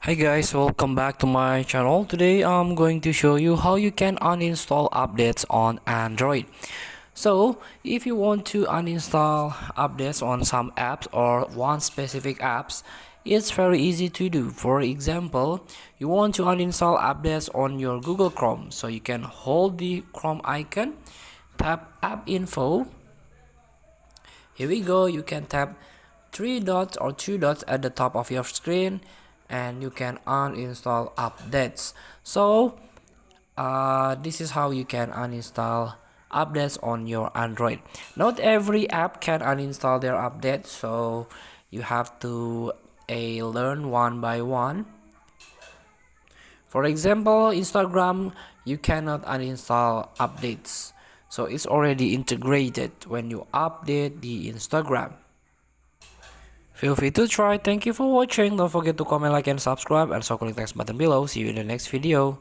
Hi guys, welcome back to my channel. Today I'm going to show you how you can uninstall updates on Android. So if you want to uninstall updates on some apps or one specific apps, it's very easy to do. For example, you want to uninstall updates on your Google Chrome, so you can hold the Chrome icon, tap app info. Here we go. You can tap three dots or two dots at the top of your screen and you can uninstall updates. So this is how you can uninstall updates on your Android. Not every app can uninstall their updates, so you have to learn one by one. For example, Instagram, you cannot uninstall updates, so it's already integrated when you update the Instagram. Feel free to try. Thank you for watching. Don't forget to comment, like, and subscribe, and so click the next button below. See you in the next video.